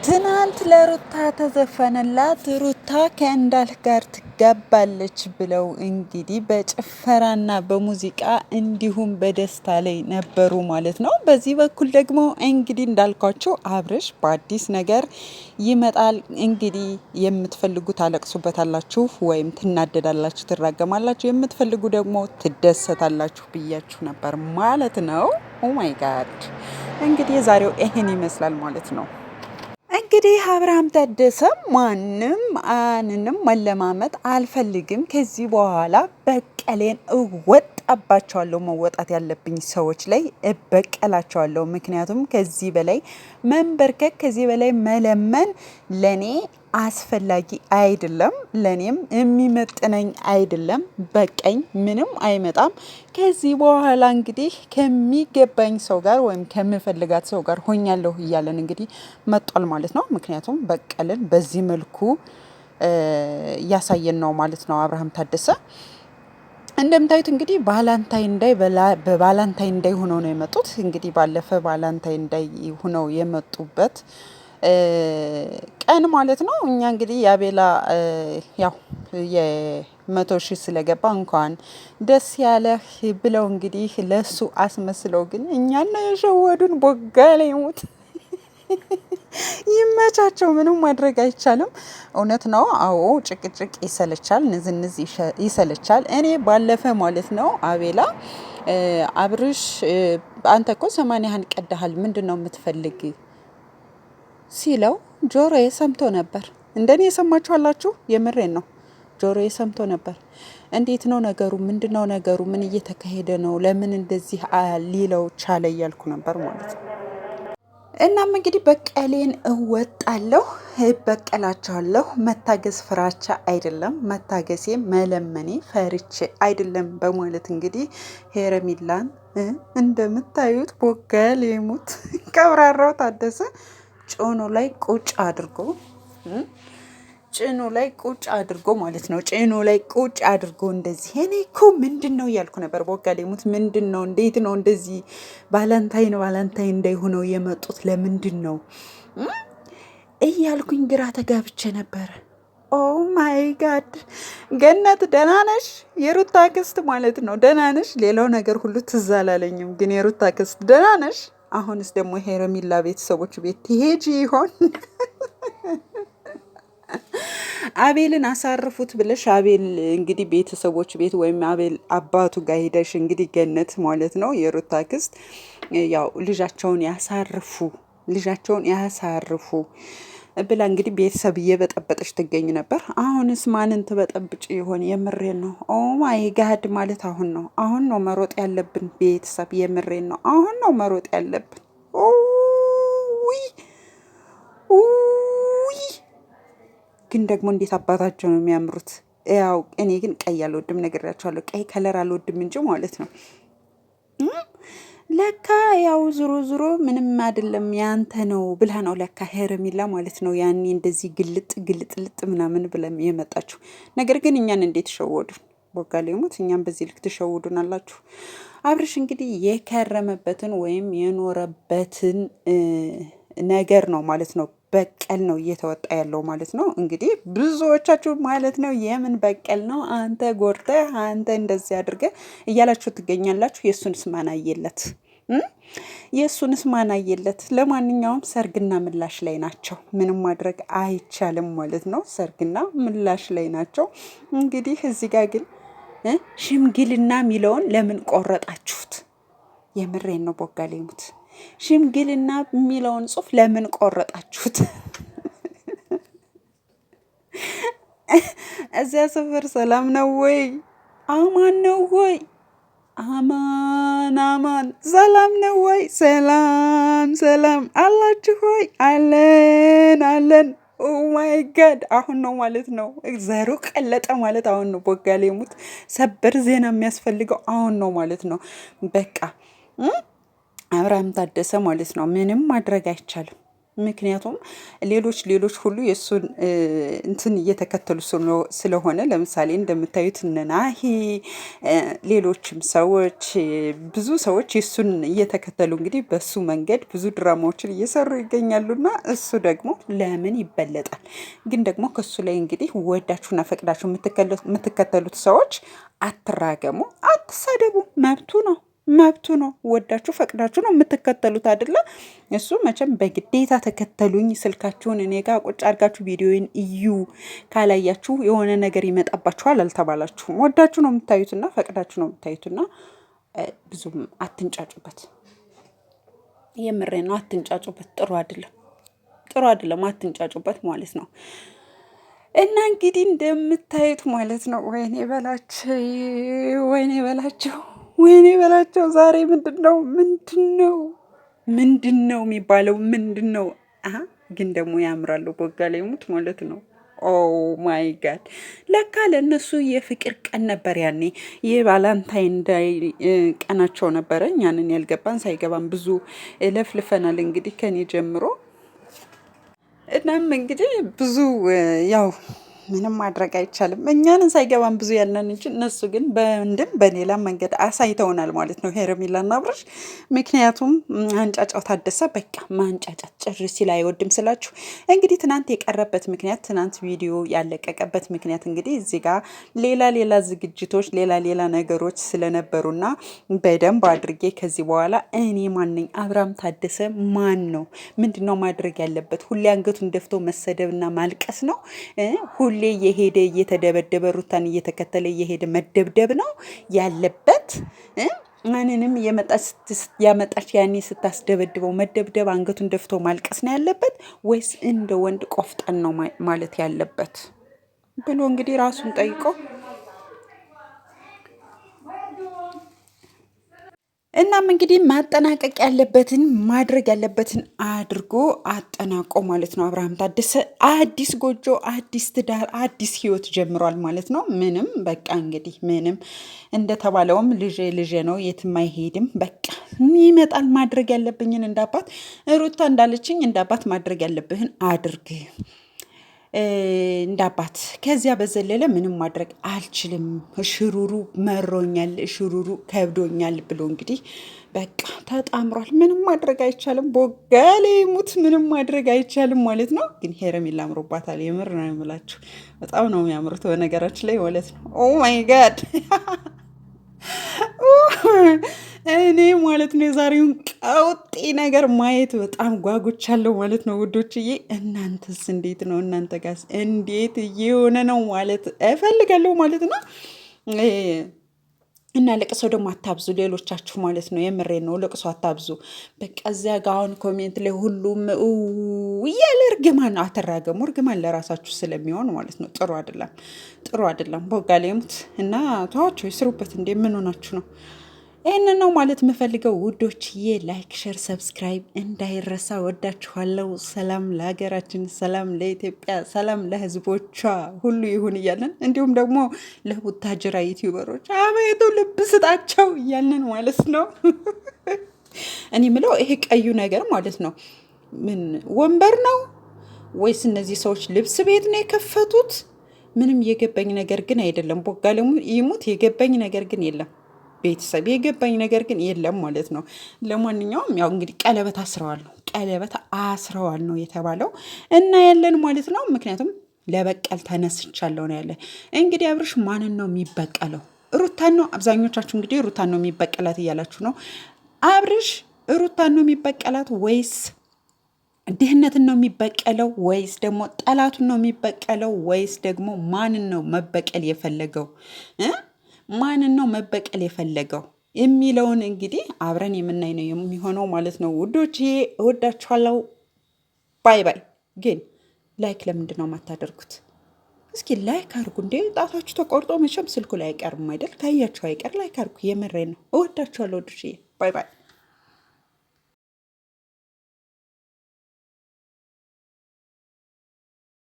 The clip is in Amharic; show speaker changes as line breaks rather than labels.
ትናንት ለሩታ ተዘፈነላት። ሩታ ከእንዳልክ ጋር ትጋባለች ብለው እንግዲህ በጭፈራና በሙዚቃ እንዲሁም በደስታ ላይ ነበሩ ማለት ነው። በዚህ በኩል ደግሞ እንግዲህ እንዳልኳችሁ አብርሽ በአዲስ ነገር ይመጣል። እንግዲህ የምትፈልጉ ታለቅሱበታላችሁ ወይም ትናደዳላችሁ፣ ትራገማላችሁ፣ የምትፈልጉ ደግሞ ትደሰታላችሁ ብያችሁ ነበር ማለት ነው። ኦማይ ጋድ እንግዲህ የዛሬው ይሄን ይመስላል ማለት ነው። እንግዲህ አብርሃም ታደሰ ማንንም መለማመጥ አልፈልግም፣ ከዚህ በኋላ በቀሌን እወጣባቸዋለሁ፣ መወጣት ያለብኝ ሰዎች ላይ እበቀላቸዋለሁ። ምክንያቱም ከዚህ በላይ መንበርከክ፣ ከዚህ በላይ መለመን ለኔ አስፈላጊ አይደለም፣ ለኔም የሚመጥነኝ አይደለም። በቀኝ ምንም አይመጣም። ከዚህ በኋላ እንግዲህ ከሚገባኝ ሰው ጋር ወይም ከምፈልጋት ሰው ጋር ሆኛለሁ እያለን እንግዲህ መጧል ማለት ነው። ምክንያቱም በቀልን በዚህ መልኩ እያሳየን ነው ማለት ነው። አብርሃም ታደሰ እንደምታዩት እንግዲህ ባላንታይን ዳይ በባላንታይን ዳይ ሆነው ነው የመጡት። እንግዲህ ባለፈ ባላንታይን ዳይ ሆነው የመጡበት ቀን ማለት ነው። እኛ እንግዲህ የአቤላ ያው የ100,000 ስለገባ እንኳን ደስ ያለህ ብለው እንግዲህ ለሱ አስመስለው፣ ግን እኛን ነው የሸወዱን። ቦጋለ ይሙት ይመቻቸው። ምንም ማድረግ አይቻልም። እውነት ነው። አዎ ጭቅጭቅ ይሰለቻል፣ ንዝንዝ ይሰለቻል። እኔ ባለፈ ማለት ነው አቤላ አብርሽ አንተ እኮ 80 ቀደሃል፣ ምንድን ነው የምትፈልግ ሲለው ጆሮዬ ሰምቶ ነበር። እንደኔ የሰማችሁ አላችሁ? የምሬን ነው። ጆሮዬ ሰምቶ ነበር። እንዴት ነው ነገሩ? ምንድን ነው ነገሩ? ምን እየተካሄደ ነው? ለምን እንደዚህ ሊለው ቻለ እያልኩ ነበር ማለት ነው። እናም እንግዲህ በቀሌን እወጣለሁ፣ እበቀላቸዋለሁ። መታገስ ፍራቻ አይደለም፣ መታገሴ መለመኔ ፈርቼ አይደለም በማለት እንግዲህ ሄረሚላን እንደምታዩት ቦጋሌ ሙት ቀብራራው ታደሰ ጭኑ ላይ ቁጭ አድርጎ ማለት ነው። ጭኑ ላይ ቁጭ አድርጎ እንደዚህ። እኔ እኮ ምንድን ነው እያልኩ ነበር። ቦጋሌ ሙት ምንድን ነው? እንዴት ነው እንደዚህ ባላንታይን እንዳይሆነው የመጡት ለምንድን ነው እያልኩኝ ግራ ተጋብቼ ነበረ። ኦ ማይ ጋድ ገነት ደህና ነሽ? የሩታ ክስት ማለት ነው። ደህና ነሽ? ሌላው ነገር ሁሉ ትዝ አላለኝም፣ ግን የሩታ ክስት ደህና ነሽ? አሁንስ ደግሞ ሄረሚላ ቤተሰቦች ቤት ትሄጂ ይሆን? አቤልን አሳርፉት ብለሽ አቤል እንግዲህ ቤተሰቦች ቤት ወይም አቤል አባቱ ጋር ሄደሽ እንግዲህ ገነት ማለት ነው የሩታ ክስት ያው ልጃቸውን ያሳርፉ ብላ እንግዲህ ቤተሰብ እየበጠበጠች ትገኝ ነበር። አሁንስ ማንን ትበጠብጭ ይሆን? የምሬን ነው። ኦ ማይ ጋድ ማለት አሁን ነው መሮጥ ያለብን ቤተሰብ። የምሬን ነው። አሁን ነው መሮጥ ያለብን። ግን ደግሞ እንዴት አባታቸው ነው የሚያምሩት። ያው እኔ ግን ቀይ አልወድም፣ ነግሬያቸዋለሁ። ቀይ ከለር አልወድም እንጂ ማለት ነው። ለካ ያው ዙሮ ምንም አይደለም ያንተ ነው ብላ ነው ለካ ሄረሚላ ማለት ነው ያኔ እንደዚህ ግልጥ ምናምን ብለም የመጣችሁ። ነገር ግን እኛን እንዴት ሸወዱን? ቦጋሌ ሞት እኛም በዚህ ልክ ትሸውዱን አላችሁ። አብርሽ እንግዲህ የከረመበትን ወይም የኖረበትን ነገር ነው ማለት ነው። በቀል ነው እየተወጣ ያለው ማለት ነው። እንግዲህ ብዙዎቻችሁ ማለት ነው የምን በቀል ነው አንተ ጎርተህ አንተ እንደዚህ አድርገህ እያላችሁ ትገኛላችሁ። የእሱንስ ማን አየለት? ለማንኛውም ሰርግና ምላሽ ላይ ናቸው። ምንም ማድረግ አይቻልም ማለት ነው። ሰርግና ምላሽ ላይ ናቸው። እንግዲህ እዚህ ጋር ግን ሽምግልና የሚለውን ለምን ቆረጣችሁት? የምሬን ነው። ቦጋሌ ሙት ሽምግልና የሚለውን ጽሑፍ ለምን ቆረጣችሁት? እዚያ ሰፈር ሰላም ነው ወይ? አማን ነው ወይ? አማን ሰላም ነው ወይ? ሰላም አላችሁ ወይ? አለን። ኦ ማይ ጋድ አሁን ነው ማለት ነው። ዘሩ ቀለጠ ማለት አሁን ነው። ቦጋሌ ሙት ሰበር ዜና የሚያስፈልገው አሁን ነው ማለት ነው። በቃ አብርሃም ታደሰ ማለት ነው ምንም ማድረግ አይቻልም። ምክንያቱም ሌሎች ሁሉ የእሱን እንትን እየተከተሉ ስለሆነ ለምሳሌ እንደምታዩት እነ ናሂ ሌሎችም ሰዎች ብዙ ሰዎች የእሱን እየተከተሉ እንግዲህ በሱ መንገድ ብዙ ድራማዎችን እየሰሩ ይገኛሉና እሱ ደግሞ ለምን ይበለጣል? ግን ደግሞ ከሱ ላይ እንግዲህ ወዳችሁና ፈቅዳችሁ የምትከተሉት ሰዎች አትራገሙ፣ አትሳደቡ፣ መብቱ ነው። መብቱ ነው። ወዳችሁ ፈቅዳችሁ ነው የምትከተሉት አይደለ? እሱ መቼም በግዴታ ተከተሉኝ፣ ስልካችሁን እኔ ጋር ቁጭ አድርጋችሁ ቪዲዮን እዩ፣ ካላያችሁ የሆነ ነገር ይመጣባችኋል አልተባላችሁም። ወዳችሁ ነው የምታዩትና ፈቅዳችሁ ነው የምታዩትና ብዙም አትንጫጩበት። የምሬ ነው፣ አትንጫጩበት። ጥሩ አይደለም፣ ጥሩ አይደለም። አትንጫጩበት ማለት ነው። እና እንግዲህ እንደምታዩት ማለት ነው። ወይኔ በላቸው፣ ወይኔ በላቸው፣ ወይኔ በላቸው። ዛሬ ምንድን ነው የሚባለው? ምንድን ነው? ግን ደግሞ ያምራሉ። ቦጋ ላይ ሙት ማለት ነው። ኦ ማይ ጋድ! ለካ ለእነሱ የፍቅር ቀን ነበር ያኔ፣ የቫላንታይን ዳይ ቀናቸው ነበረ። እኛንን ያልገባን ሳይገባን ብዙ ለፍልፈናል እንግዲህ ከኔ ጀምሮ። እናም እንግዲህ ብዙ ያው ምንም ማድረግ አይቻልም። እኛንን ሳይገባን ብዙ ያለን እንጂ እነሱ ግን በእንድም በሌላ መንገድ አሳይተውናል ማለት ነው ሄርሜላና አብርሽ። ምክንያቱም አንጫጫው ታደሰ በቃ ማንጫጫት ጭር ሲል አይወድም ስላችሁ እንግዲህ ትናንት የቀረበት ምክንያት ትናንት ቪዲዮ ያለቀቀበት ምክንያት እንግዲህ እዚህ ጋር ሌላ ዝግጅቶች ሌላ ነገሮች ስለነበሩና በደንብ አድርጌ ከዚህ በኋላ እኔ ማነኝ አብርሃም ታደሰ ማን ነው? ምንድነው ማድረግ ያለበት? ሁሌ አንገቱን ደፍቶ መሰደብና ማልቀስ ነው? ሁሌ እየሄደ እየተደበደበ ሩታን እየተከተለ እየሄደ መደብደብ ነው ያለበት? ማንንም ያመጣች ያኔ ስታስደበድበው መደብደብ አንገቱን ደፍቶ ማልቀስ ነው ያለበት ወይስ እንደ ወንድ ቆፍጠን ነው ማለት ያለበት ብሎ እንግዲህ ራሱን ጠይቆ እናም እንግዲህ ማጠናቀቅ ያለበትን ማድረግ ያለበትን አድርጎ አጠናቆ ማለት ነው። አብርሃም ታደሰ አዲስ ጎጆ፣ አዲስ ትዳር፣ አዲስ ህይወት ጀምሯል ማለት ነው። ምንም በቃ እንግዲህ ምንም እንደተባለውም ልጄ ነው የትም አይሄድም። በቃ ይመጣል። ማድረግ ያለብኝን እንዳባት ሩታ እንዳለችኝ እንዳባት ማድረግ ያለብህን አድርግ እንዳባት። ከዚያ በዘለለ ምንም ማድረግ አልችልም፣ ሽሩሩ መሮኛል፣ ሽሩሩ ከብዶኛል ብሎ እንግዲህ በቃ ተጣምሯል። ምንም ማድረግ አይቻልም። ቦጋሌ ሙት ምንም ማድረግ አይቻልም ማለት ነው። ግን ሄርሜላ አምሮባታል። የምር ነው የምላችሁ፣ በጣም ነው የሚያምሩት በነገራችን ላይ ማለት ነው። ኦ ማይ ጋድ እኔ ማለት ነው የዛሬውን ቀውጤ ነገር ማየት በጣም ጓጉቻለሁ ማለት ነው ውዶችዬ። እናንተስ እንዴት ነው? እናንተ ጋርስ እንዴት እየሆነ ነው ማለት እፈልጋለሁ ማለት ነው። እና ለቅሶ ደግሞ አታብዙ ሌሎቻችሁ ማለት ነው። የምሬ ነው፣ ለቅሶ አታብዙ። በቃ እዚያ ጋ አሁን ኮሜንት ላይ ሁሉም እያለ እርግማን፣ አትራገሙ። እርግማን ለራሳችሁ ስለሚሆን ማለት ነው። ጥሩ አይደለም፣ ጥሩ አይደለም። ቦጋሌ ሙት እና ተዋቸው ይስሩበት። እንዴ ምን ሆናችሁ ነው? ይህንን ነው ማለት የምፈልገው ውዶችዬ። ላይክ፣ ሸር፣ ሰብስክራይብ እንዳይረሳ። ወዳችኋለሁ። ሰላም ለሀገራችን፣ ሰላም ለኢትዮጵያ፣ ሰላም ለሕዝቦቿ ሁሉ ይሁን እያለን እንዲሁም ደግሞ ለቡታጅራ ዩቲዩበሮች አቤቱ ልብ ስጣቸው እያለን ማለት ነው። እኔ ምለው ይሄ ቀዩ ነገር ማለት ነው ምን ወንበር ነው ወይስ እነዚህ ሰዎች ልብስ ቤት ነው የከፈቱት? ምንም የገባኝ ነገር ግን አይደለም። ቦጋለ ይሙት የገባኝ ነገር ግን የለም። ቤተሰብ የገባኝ ነገር ግን የለም ማለት ነው። ለማንኛውም ያው እንግዲህ ቀለበት አስረዋል ነው የተባለው እና ያለን ማለት ነው። ምክንያቱም ለበቀል ተነስቻለሁ ነው ያለ። እንግዲህ አብርሽ ማንን ነው የሚበቀለው? ሩታን ነው። አብዛኞቻችሁ እንግዲህ ሩታን ነው የሚበቀላት እያላችሁ ነው። አብርሽ ሩታን ነው የሚበቀላት ወይስ ድህነትን ነው የሚበቀለው ወይስ ደግሞ ጠላቱን ነው የሚበቀለው ወይስ ደግሞ ማንን ነው መበቀል የፈለገው? ማንን ነው መበቀል የፈለገው የሚለውን እንግዲህ አብረን የምናይ ነው የሚሆነው ማለት ነው ውዶች። እወዳችኋለሁ። ባይ ባይ። ግን ላይክ ለምንድን ነው የማታደርጉት? እስኪ ላይክ አድርጉ እንዴ! ጣታችሁ ተቆርጦ መቼም ስልኩ ላይ አይቀርም አይደል? ካያችሁ አይቀር ላይክ አድርጉ። የምሬ ነው። እወዳችኋለሁ ውዶች። ባይ ባይ።